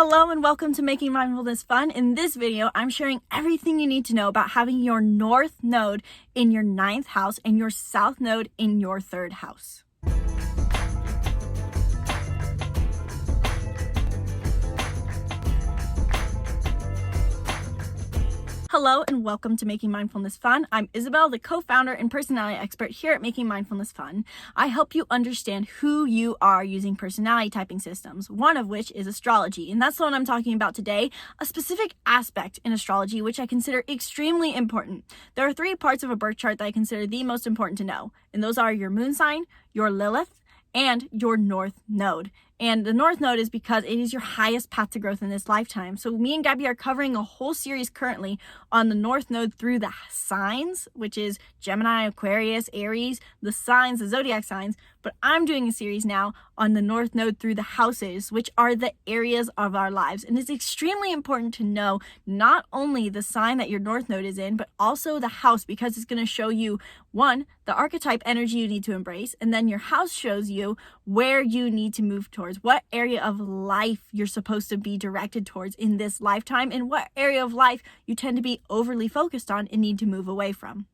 Hello and welcome to Making Mindfulness Fun. In this video, I'm sharing everything you need to know about having your north node in your 9th house and your south node in your 3rd house. Hello and welcome to Making Mindfulness Fun. I'm Isabelle, the co-founder and personality expert here at Making Mindfulness Fun. I help you understand who you are using personality typing systems, one of which is astrology. And that's the one I'm talking about today, a specific aspect in astrology which I consider extremely important. There are 3 parts of a birth chart that I consider the most important to know, and those are your moon sign, your Lilith, and your north node. And the north node is because it is your highest path to growth in this lifetime. So me and Gabby are covering a whole series currently on the north node through the signs, which is Gemini, Aquarius, Aries, the signs, the zodiac signs. But I'm doing a series now on the north node through the houses, which are the areas of our lives. And it's extremely important to know not only the sign that your north node is in, but also the house, because it's going to show you, one, the archetype energy you need to embrace, and then your house shows you where you need to move towards, what area of life you're supposed to be directed towards in this lifetime, and what area of life you tend to be overly focused on and need to move away from.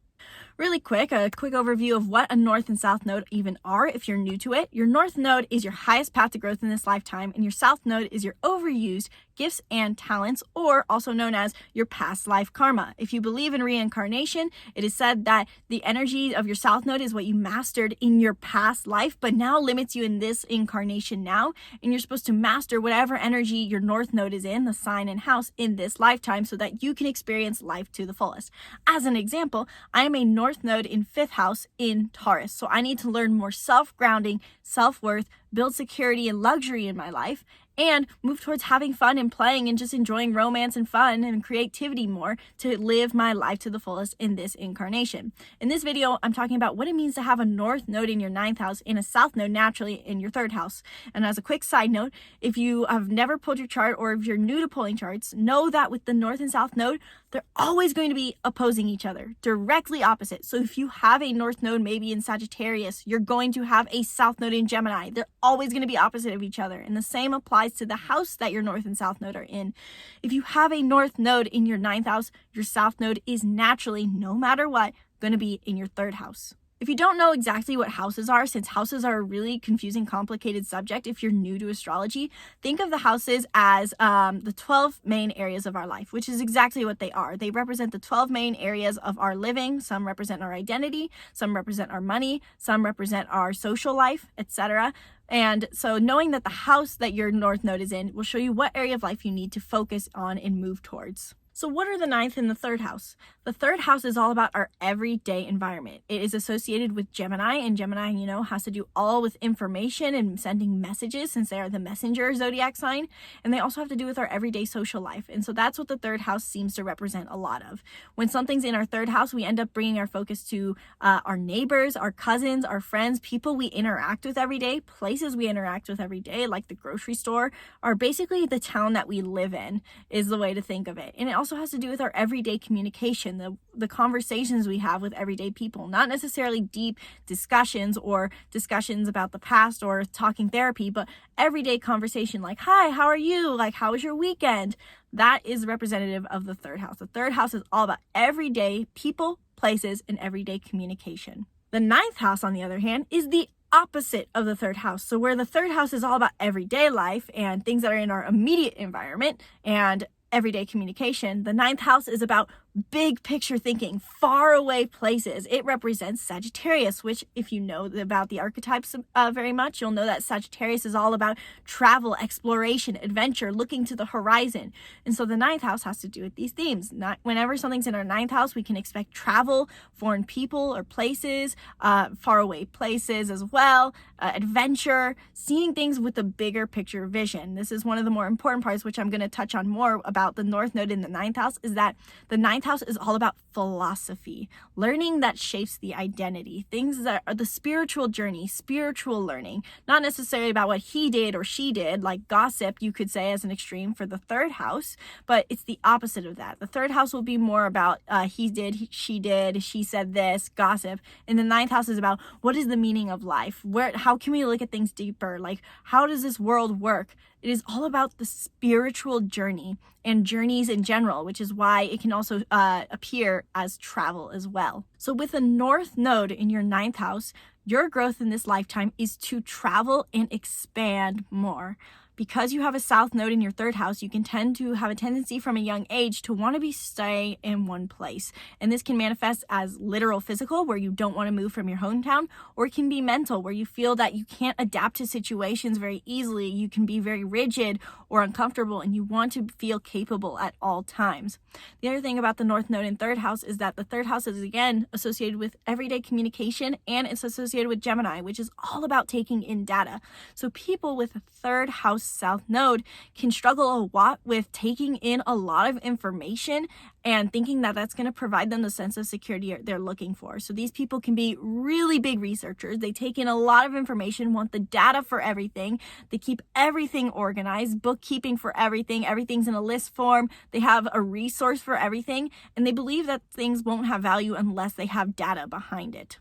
Really quick, a quick overview of what a north and south node even are if you're new to it. Your north node is your highest path to growth in this lifetime, and your south node is your overused gifts and talents, or also known as your past life karma. If you believe in reincarnation, it is said that the energy of your south node is what you mastered in your past life, but now limits you in this incarnation now, and you're supposed to master whatever energy your north node is in, the sign and house, in this lifetime so that you can experience life to the fullest. As an example, I am a north node in 5th house in Taurus, so I need to learn more self-grounding, self-worth, build security and luxury in my life, and move towards having fun and playing and just enjoying romance and fun and creativity more to live my life to the fullest in this incarnation. In this video, I'm talking about what it means to have a north node in your 9th house and a south node naturally in your 3rd house. And as a quick side note, if you have never pulled your chart or if you're new to pulling charts, know that with the north and south node, they're always going to be opposing each other, directly opposite. So if you have a north node maybe in Sagittarius, you're going to have a south node in Gemini. They're always going to be opposite of each other. And the same applies to the house that your north and south node are in. If you have a north node in your 9th house, your south node is naturally, no matter what, going to be in your 3rd house. If you don't know exactly what houses are, since houses are a really confusing, complicated subject if you're new to astrology, think of the houses as the 12 main areas of our life, which is exactly what they are. They represent the 12 main areas of our living. Some represent our identity, some represent our money, some represent our social life, etc. And so knowing that the house that your north node is in will show you what area of life you need to focus on and move towards. So what are the 9th and the 3rd house? The 3rd house is all about our everyday environment. It is associated with Gemini, and Gemini, has to do all with information and sending messages since they are the messenger zodiac sign. And they also have to do with our everyday social life. And so that's what the 3rd house seems to represent a lot of. When something's in our 3rd house, we end up bringing our focus to our neighbors, our cousins, our friends, people we interact with every day, places we interact with every day, like the grocery store, or basically the town that we live in is the way to think of it. And it also has to do with our everyday communication, the conversations we have with everyday people, not necessarily deep discussions or discussions about the past or talking therapy, but everyday conversation like, hi, how are you? Like, how was your weekend? That is representative of the 3rd house. The 3rd house is all about everyday people, places, and everyday communication. The 9th house, on the other hand, is the opposite of the 3rd house. So where the 3rd house is all about everyday life and things that are in our immediate environment and everyday communication, the 9th house is about big picture thinking, far away places. It represents Sagittarius, which if you know about the archetypes very much, you'll know that Sagittarius is all about travel, exploration, adventure, looking to the horizon. And so the 9th house has to do with these themes. Whenever something's in our 9th house, we can expect travel, foreign people or places, far away places as well, adventure, seeing things with a bigger picture vision. This is one of the more important parts, which I'm going to touch on more about the north node in the 9th house, is that the 9th house is all about philosophy, learning that shapes the identity, things that are the spiritual journey, spiritual learning, not necessarily about what he did or she did, like gossip, you could say as an extreme for the 3rd house, but it's the opposite of that. The 3rd house will be more about he did, she said this, gossip, and the 9th house is about what is the meaning of life? How can we look at things deeper? Like, how does this world work? It is all about the spiritual journey and journeys in general, which is why it can also appear as travel as well. So with a North Node in your 9th house, your growth in this lifetime is to travel and expand more. Because you have a South Node in your 3rd house, you can tend to have a tendency from a young age to want to stay in one place. And this can manifest as literal physical, where you don't want to move from your hometown, or it can be mental, where you feel that you can't adapt to situations very easily. You can be very rigid or uncomfortable, and you want to feel capable at all times. The other thing about the North Node in 3rd house is that the 3rd house is again associated with everyday communication, and it's associated with Gemini, which is all about taking in data. So people with a 3rd house South Node can struggle a lot with taking in a lot of information and thinking that that's going to provide them the sense of security they're looking for. So these people can be really big researchers. They take in a lot of information, want the data for everything. They keep everything organized, bookkeeping for everything. Everything's in a list form. They have a resource for everything, and they believe that things won't have value unless they have data behind it.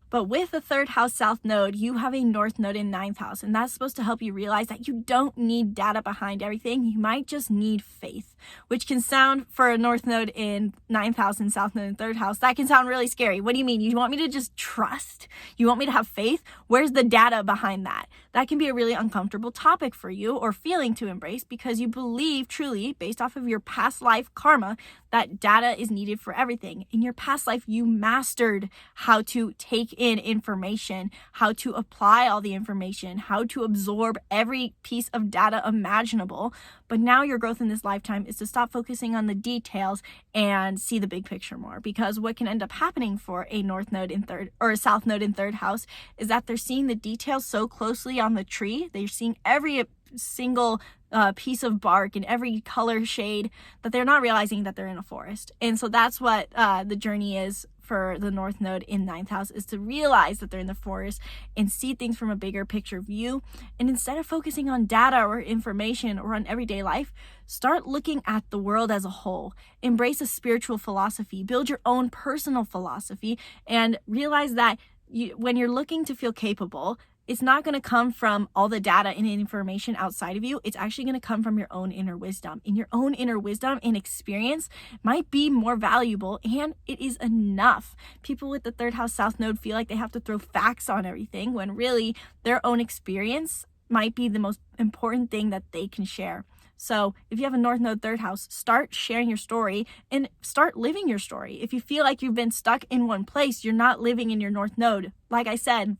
But with a 3rd house South Node, you have a North Node in 9th house, and that's supposed to help you realize that you don't need data behind everything. You might just need faith, which can sound, for a North Node in 9th house and South Node in 3rd house, that can sound really scary. What do you mean? You want me to just trust? You want me to have faith? Where's the data behind that? That can be a really uncomfortable topic for you, or feeling to embrace, because you believe truly, based off of your past life karma, that data is needed for everything. In your past life, you mastered how to take in information, how to apply all the information, how to absorb every piece of data imaginable. But now your growth in this lifetime is to stop focusing on the details and see the big picture more. Because what can end up happening for a North Node in 3rd, or a South Node in 3rd house, is that they're seeing the details so closely on the tree. They're seeing every single piece of bark and every color shade, that they're not realizing that they're in a forest. And so that's what the journey is for the North Node in 9th house, is to realize that they're in the forest and see things from a bigger picture view. And instead of focusing on data or information or on everyday life, start looking at the world as a whole. Embrace a spiritual philosophy, build your own personal philosophy, and realize that when you're looking to feel capable, it's not going to come from all the data and information outside of you. It's actually going to come from your own inner wisdom. And your own inner wisdom and experience might be more valuable, and it is enough. People with the 3rd house South Node feel like they have to throw facts on everything, when really their own experience might be the most important thing that they can share. So if you have a North Node 3rd house, start sharing your story and start living your story. If you feel like you've been stuck in one place, you're not living in your North Node. Like I said,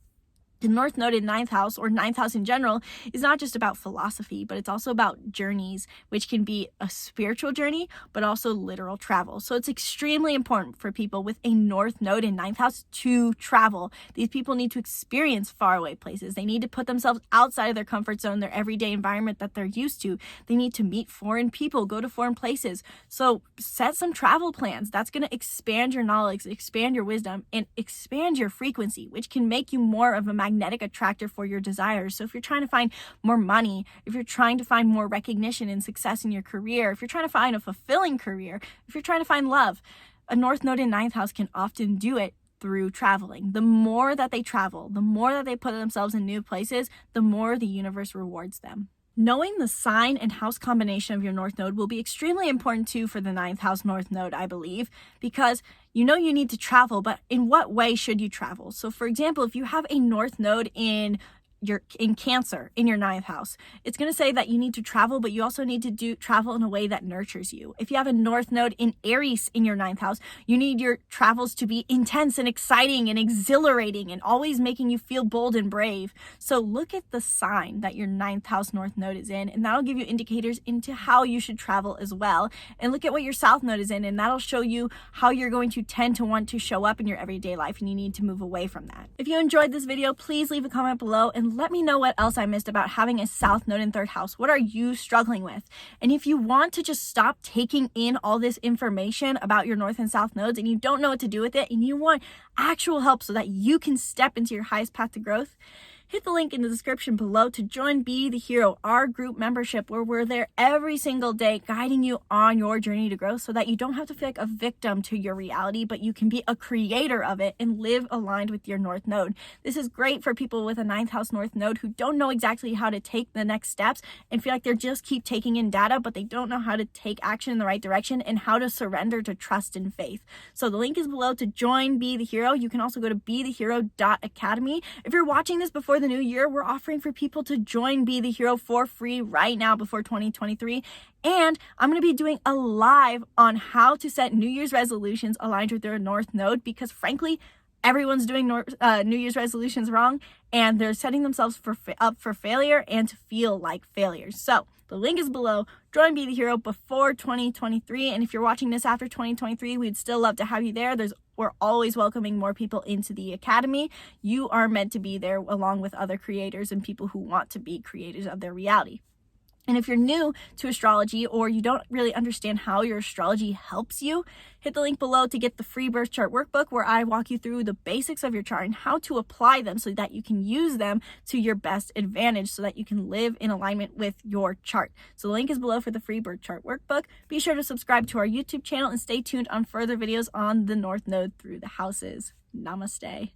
the North Node in 9th house, or 9th house in general, is not just about philosophy, but it's also about journeys, which can be a spiritual journey, but also literal travel. So it's extremely important for people with a North Node in 9th house to travel. These people need to experience faraway places. They need to put themselves outside of their comfort zone, their everyday environment that they're used to. They need to meet foreign people, go to foreign places. So set some travel plans. That's going to expand your knowledge, expand your wisdom, and expand your frequency, which can make you more of a magnetic attractor for your desires. So if you're trying to find more money, if you're trying to find more recognition and success in your career, if you're trying to find a fulfilling career, if you're trying to find love, a North Node in 9th house can often do it through traveling. The more that they travel, the more that they put themselves in new places, the more the universe rewards them. Knowing the sign and house combination of your North Node will be extremely important too for the 9th house North Node, I believe, because you know you need to travel, but in what way should you travel? So for example, if you have a North Node in Cancer in your 9th house, it's going to say that you need to travel, but you also need to travel in a way that nurtures you. If you have a North Node in Aries in your 9th house, you need your travels to be intense and exciting and exhilarating and always making you feel bold and brave. So look at the sign that your 9th house North Node is in, and that'll give you indicators into how you should travel as well. And look at what your South Node is in, and that'll show you how you're going to tend to want to show up in your everyday life, and you need to move away from that. If you enjoyed this video, please leave a comment below and let me know what else I missed about having a South Node in 3rd house. What are you struggling with? And if you want to just stop taking in all this information about your North and South Nodes and you don't know what to do with it, and you want actual help so that you can step into your highest path to growth, hit the link in the description below to join Be the Hero, our group membership, where we're there every single day guiding you on your journey to growth so that you don't have to feel like a victim to your reality, but you can be a creator of it and live aligned with your North Node. This is great for people with a 9th house North Node who don't know exactly how to take the next steps and feel like they're just keep taking in data, but they don't know how to take action in the right direction and how to surrender to trust and faith. So the link is below to join Be the Hero. You can also go to BeTheHero.Academy. If you're watching this before the new year, we're offering for people to join Be the Hero for free right now before 2023. And I'm going to be doing a live on how to set New Year's resolutions aligned with their North Node, because frankly, everyone's doing New Year's resolutions wrong, and they're setting themselves up for failure and to feel like failures. So the link is below. Join Be the Hero before 2023. And if you're watching this after 2023, we'd still love to have you there. We're always welcoming more people into the academy. You are meant to be there along with other creators and people who want to be creators of their reality. And if you're new to astrology or you don't really understand how your astrology helps you, hit the link below to get the free birth chart workbook, where I walk you through the basics of your chart and how to apply them so that you can use them to your best advantage so that you can live in alignment with your chart. So the link is below for the free birth chart workbook. Be sure to subscribe to our YouTube channel and stay tuned on further videos on the North Node through the houses. Namaste.